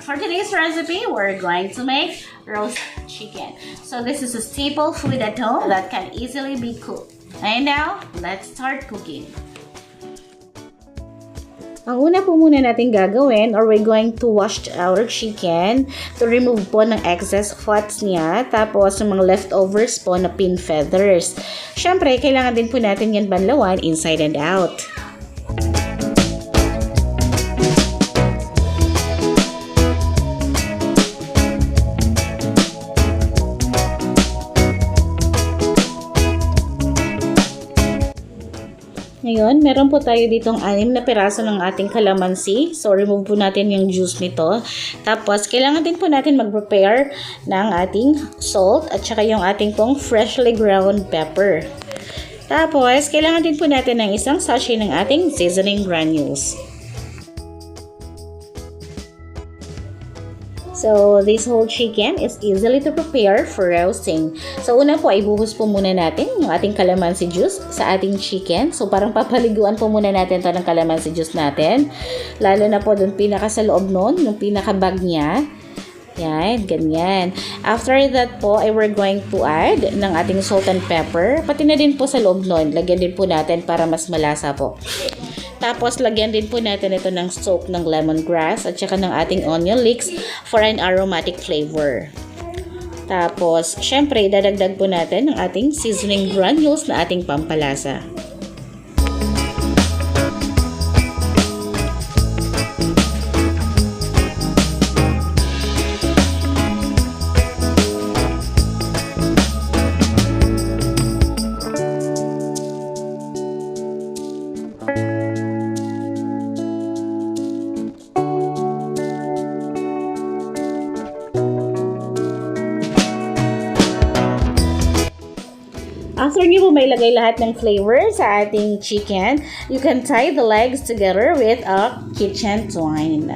For today's recipe, we're going to make roast chicken. So this is a staple food at home that can easily be cooked. And now, let's start cooking. Ang una po muna natin gagawin, or we're going to wash our chicken to remove po ng excess fats niya, tapos yung mga leftovers po na pin feathers. Syempre, kailangan din po natin yan banlawan inside and out. Ngayon, meron po tayo ditong 6 na piraso ng ating kalamansi. So, remove po natin yung juice nito. Tapos, kailangan din po natin mag-prepare ng ating salt at saka yung ating pong freshly ground pepper. Tapos, kailangan din po natin ng isang sachet ng ating seasoning granules. So, this whole chicken is easily to prepare for roasting. So, una po ay buhos po muna natin yung ating calamansi juice sa ating chicken. So, parang papaliguan po muna natin ito ng calamansi juice natin. Lalo na po dun pinaka sa loob nun, yung pinaka-bag niya. Yan, ganyan. After that po, ay we're going to add ng ating salt and pepper. Pati na din po sa loob nun, lagyan din po natin para mas malasa po. Tapos, lagyan din po natin ito ng soak ng lemongrass at saka ng ating onion leeks for an aromatic flavor. Tapos, syempre, dadagdag po natin ng ating seasoning granules na ating pampalasa. After nyo po may lagay lahat ng flavor sa ating chicken, you can tie the legs together with a kitchen twine.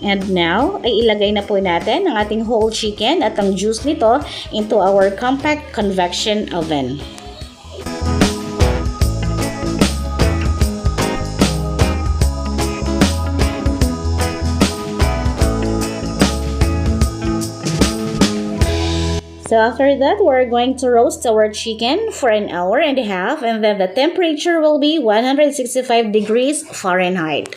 And now, ay ilagay na po natin ang ating whole chicken at ang juice nito into our compact convection oven. So after that, we're going to roast our chicken for an hour and a half, and then the temperature will be 165 degrees Fahrenheit.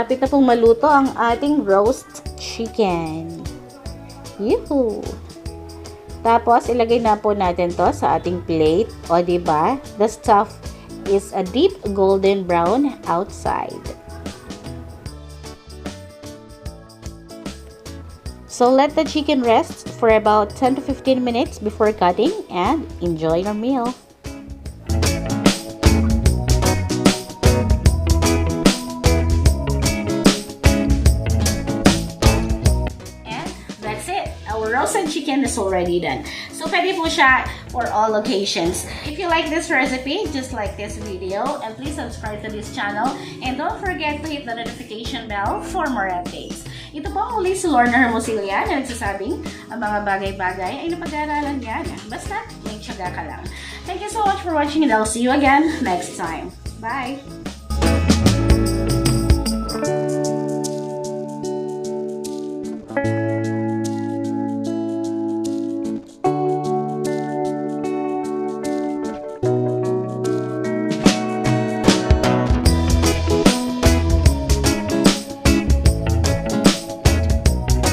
malapit na pong maluto ang ating roast chicken. Yuhu! Tapos, ilagay na po natin to sa ating plate. O, diba? The stuff is a deep golden brown outside. So, let the chicken rest for about 10 to 15 minutes before cutting and enjoy your meal. Our roasted chicken is already done. So, pwede po siya for all occasions. If you like this recipe, just like this video, and please subscribe to this channel. And don't forget to hit the notification bell for more updates. Ito po ang muli si Lorna Hermosillo na nagsasabing ang mga bagay-bagay ay napag-aaralan yan. Basta, may tiyaga ka lang. Thank you so much for watching and I'll see you again next time. Bye!